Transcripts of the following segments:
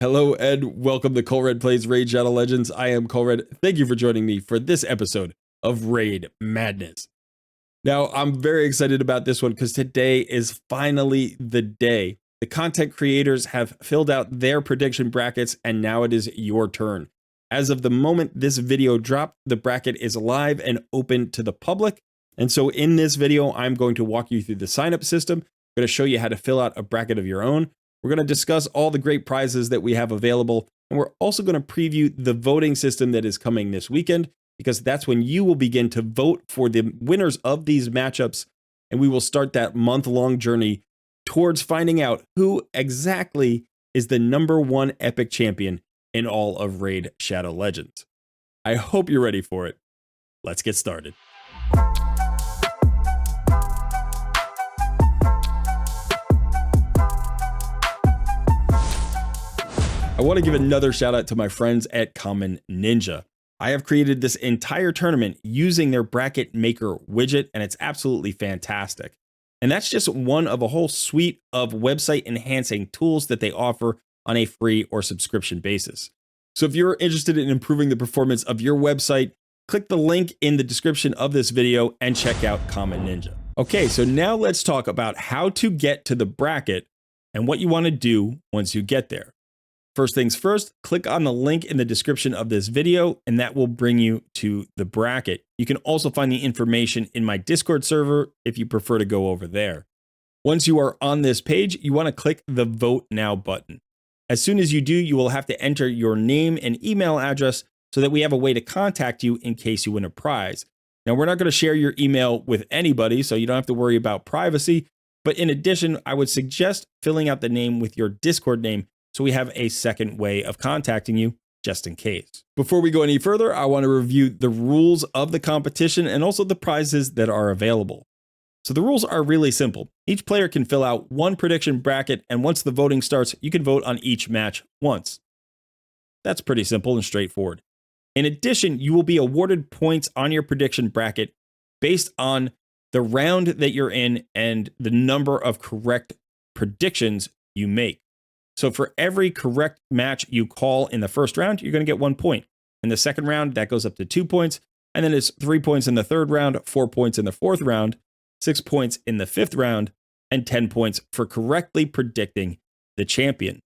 Hello and welcome to Colred Plays Raid Shadow Legends. I am Colred. Thank you for joining me for this episode of Raid Madness. Now, I'm very excited about this one because today is finally the day. The content creators have filled out their prediction brackets and now it is your turn. As of the moment this video dropped, the bracket is live and open to the public. And so in this video, I'm going to walk you through the sign-up system. I'm going to show you how to fill out a bracket of your own. We're going to discuss all the great prizes that we have available, and we're also going to preview the voting system that is coming this weekend, because that's when you will begin to vote for the winners of these matchups, and we will start that month-long journey towards finding out who exactly is the #1 epic champion in all of Raid Shadow Legends. I hope you're ready for it. Let's get started. I want to give another shout out to my friends at Common Ninja. I have created this entire tournament using their bracket maker widget, and it's absolutely fantastic. And that's just one of a whole suite of website enhancing tools that they offer on a free or subscription basis. So if you're interested in improving the performance of your website, click the link in the description of this video and check out Common Ninja. Okay, so now let's talk about how to get to the bracket and what you want to do once you get there. First things first, click on the link in the description of this video, and that will bring you to the bracket. You can also find the information in my Discord server if you prefer to go over there. Once you are on this page, you want to click the Vote Now button. As soon as you do, you will have to enter your name and email address so that we have a way to contact you in case you win a prize. Now, we're not going to share your email with anybody, so you don't have to worry about privacy. But in addition, I would suggest filling out the name with your Discord name, so we have a second way of contacting you just in case. Before we go any further, I want to review the rules of the competition and also the prizes that are available. So the rules are really simple. Each player can fill out one prediction bracket, and once the voting starts, you can vote on each match once. That's pretty simple and straightforward. In addition, you will be awarded points on your prediction bracket based on the round that you're in and the number of correct predictions you make. So for every correct match you call in the first round, you're going to get 1 point. In the second round, that goes up to 2 points. And then it's 3 points in the third round, 4 points in the fourth round, 6 points in the fifth round, and 10 points for correctly predicting the champion.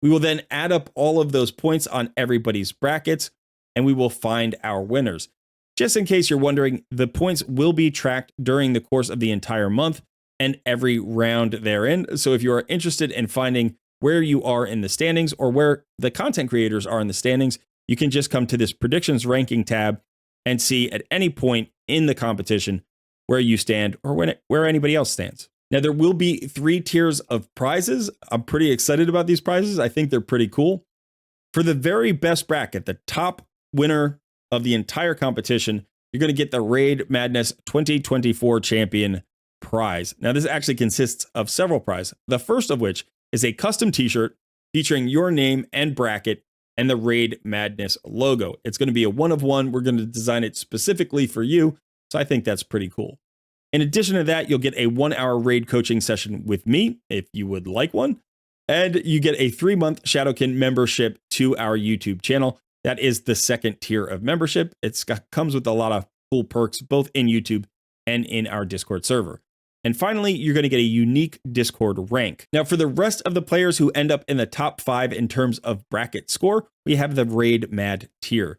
We will then add up all of those points on everybody's brackets, and we will find our winners. Just in case you're wondering, the points will be tracked during the course of the entire month and every round therein. So if you are interested in finding where you are in the standings or where the content creators are in the standings, you can just come to this predictions ranking tab and see at any point in the competition where you stand or where anybody else stands. Now, there will be 3 tiers of prizes. I'm pretty excited about these prizes. I think they're pretty cool. For the very best bracket, the top winner of the entire competition, you're going to get the Raid Madness 2024 Champion prize. Now, this actually consists of several prizes, the first of which is a custom t-shirt featuring your name and bracket and the Raid Madness logo. It's going to be a 1-of-1. We're going to design it specifically for you, so I think that's pretty cool. In addition to that, you'll get a 1-hour raid coaching session with me if you would like one, and you get a 3-month Shadowkin membership to our YouTube channel. That is the second tier of membership. It comes with a lot of cool perks, both in YouTube and in our Discord server. And finally, you're going to get a unique Discord rank. Now, for the rest of the players who end up in the top 5 in terms of bracket score, we have the Raid Mad tier.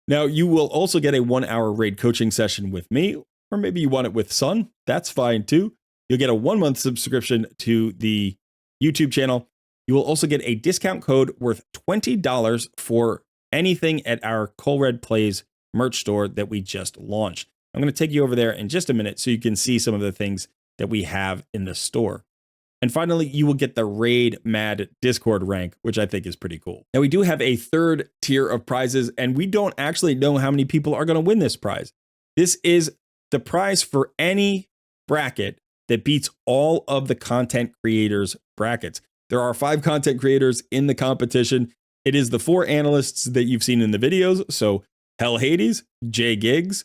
Now, you will also get a 1-hour raid coaching session with me, or maybe you want it with Sun. That's fine too. You'll get a 1-month subscription to the YouTube channel. You will also get a discount code worth $20 for anything at our Colred Plays merch store that we just launched. I'm going to take you over there in just a minute so you can see some of the things that we have in the store. And finally, you will get the Raid Mad Discord rank, which I think is pretty cool. Now, we do have a 3rd tier of prizes, and we don't actually know how many people are going to win this prize. This is the prize for any bracket that beats all of the content creators' brackets. There are 5 content creators in the competition. It is the 4 analysts that you've seen in the videos. So Hell Hades, Jay Giggs,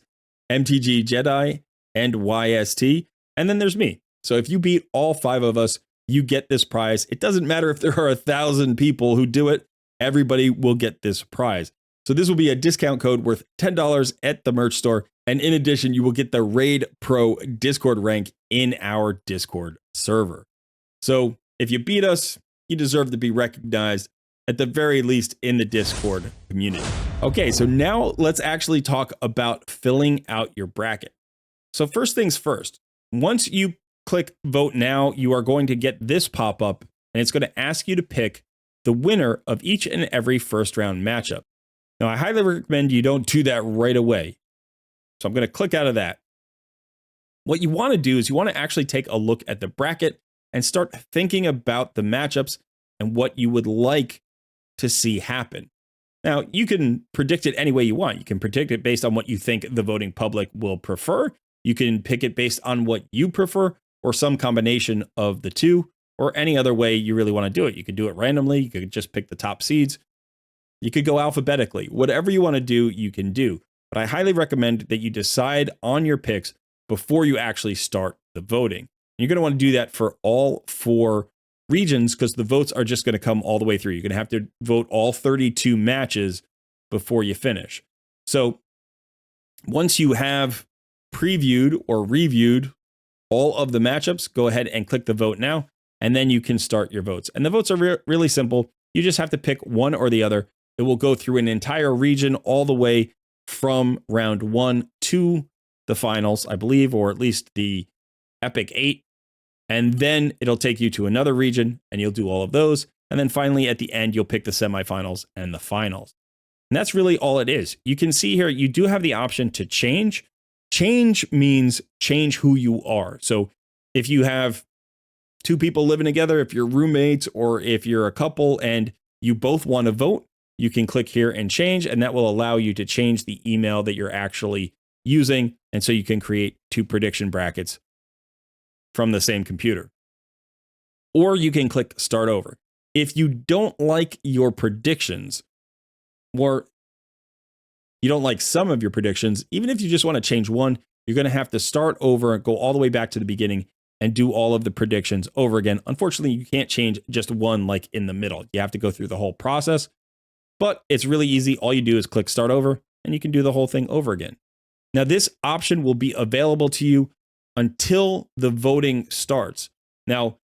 MTG Jedi, and YST. And then there's me. So if you beat all 5 of us, you get this prize. It doesn't matter if there are 1,000 people who do it, everybody will get this prize. So this will be a discount code worth $10 at the merch store. And in addition, you will get the Raid Pro Discord rank in our Discord server. So if you beat us, you deserve to be recognized, at the very least in the Discord community. Okay, so now let's actually talk about filling out your bracket. So first things first, once you click vote now, you are going to get this pop up and it's going to ask you to pick the winner of each and every first round matchup. Now, I highly recommend you don't do that right away. So I'm going to click out of that. What you want to do is you want to actually take a look at the bracket and start thinking about the matchups and what you would like to see happen. Now, you can predict it any way you want. You can predict it based on what you think the voting public will prefer. You can pick it based on what you prefer, or some combination of the two, or any other way you really want to do it. You could do it randomly. You could just pick the top seeds. You could go alphabetically. Whatever you want to do, you can do. But I highly recommend that you decide on your picks before you actually start the voting. You're going to want to do that for all 4 regions because the votes are just going to come all the way through. You're going to have to vote all 32 matches before you finish. So once you have previewed or reviewed all of the matchups, go ahead and click the vote now, and then you can start your votes. And the votes are really simple. You just have to pick one or the other. It will go through an entire region all the way from round 1 to the finals, I believe, or at least the Epic 8. And then it'll take you to another region and you'll do all of those. And then finally, at the end, you'll pick the semifinals and the finals. And that's really all it is. You can see here, you do have the option to change. Change means change who you are. So if you have 2 people living together, if you're roommates, or if you're a couple and you both want to vote, you can click here and change, and that will allow you to change the email that you're actually using. And so you can create 2 prediction brackets from the same computer. Or you can click start over. If you don't like your predictions, or you don't like some of your predictions, even if you just want to change one, you're going to have to start over and go all the way back to the beginning and do all of the predictions over again. Unfortunately, you can't change just one like in the middle. You have to go through the whole process, but it's really easy. All you do is click start over and you can do the whole thing over again. Now, this option will be available to you until the voting starts. Now,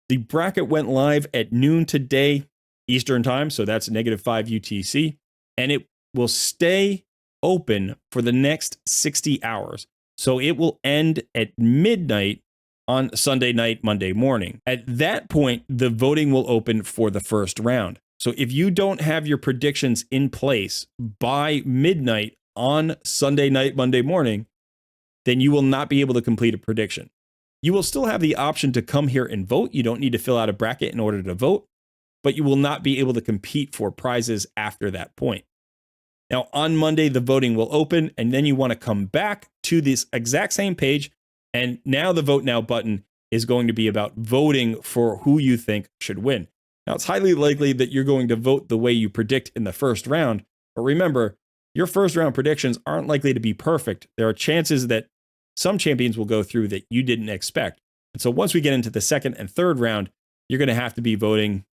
the bracket went live at noon today, Eastern time, so that's -5 UTC, and it will stay open for the next 60 hours. So it will end at midnight on Sunday night, Monday morning. At that point, the voting will open for the first round. So if you don't have your predictions in place by midnight on Sunday night, Monday morning, then you will not be able to complete a prediction. You will still have the option to come here and vote. You don't need to fill out a bracket in order to vote, but you will not be able to compete for prizes after that point. Now, on Monday, the voting will open, and then you want to come back to this exact same page. And now the Vote Now button is going to be about voting for who you think should win. Now, it's highly likely that you're going to vote the way you predict in the first round. But remember, your first round predictions aren't likely to be perfect. There are chances that some champions will go through that you didn't expect. And so once we get into the second and third round, you're going to have to be voting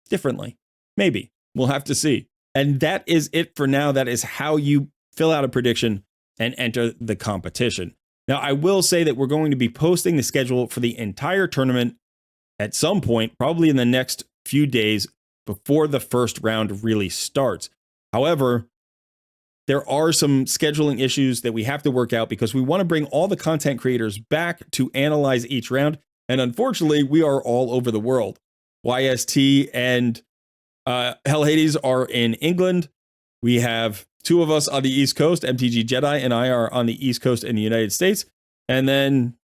differently. Maybe. We'll have to see. And that is it for now. That is how you fill out a prediction and enter the competition. Now, I will say that we're going to be posting the schedule for the entire tournament at some point, probably in the next few days before the first round really starts. However, there are some scheduling issues that we have to work out because we want to bring all the content creators back to analyze each round. And unfortunately, we are all over the world. YST and Hell Hades are in England. We have 2 of us on the East Coast. MTG Jedi and I are on the East Coast in the United States. And then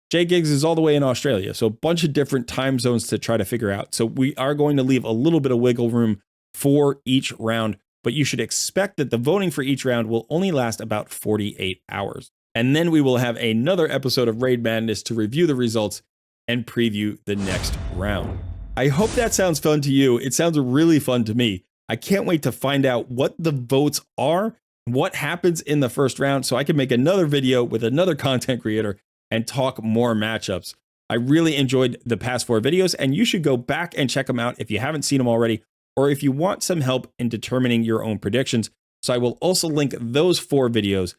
J Gigs is all the way in Australia. So a bunch of different time zones to try to figure out. So we are going to leave a little bit of wiggle room for each round, but you should expect that the voting for each round will only last about 48 hours. And then we will have another episode of Raid Madness to review the results and preview the next round. I hope that sounds fun to you. It sounds really fun to me. I can't wait to find out what the votes are, what happens in the first round, so I can make another video with another content creator and talk more matchups. I really enjoyed the past 4 videos, and you should go back and check them out if you haven't seen them already, or if you want some help in determining your own predictions. So I will also link those 4 videos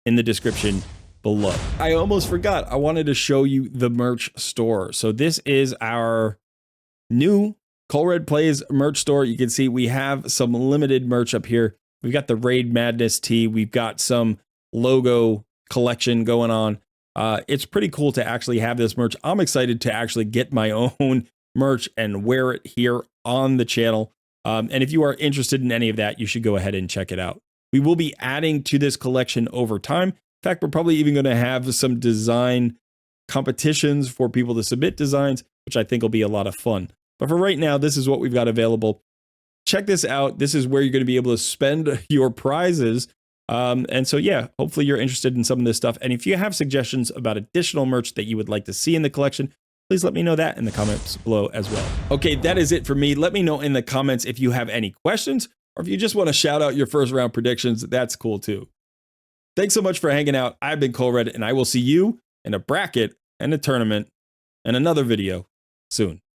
in the description below. I almost forgot. I wanted to show you the merch store. So this is our new Colred Plays merch store. You can see we have some limited merch up here. We've got the Raid Madness tee. We've got some logo collection going on. It's pretty cool to actually have this merch. I'm excited to actually get my own merch and wear it here on the channel. And if you are interested in any of that, you should go ahead and check it out. We will be adding to this collection over time. In fact, we're probably even going to have some design competitions for people to submit designs, which I think will be a lot of fun. But for right now, this is what we've got available. Check this out. This is where you're going to be able to spend your prizes. And so, yeah, hopefully you're interested in some of this stuff. And if you have suggestions about additional merch that you would like to see in the collection, please let me know that in the comments below as well. Okay, that is it for me. Let me know in the comments if you have any questions, or if you just want to shout out your first round predictions. That's cool too. Thanks so much for hanging out. I've been Colred, and I will see you in a bracket and a tournament and another video soon.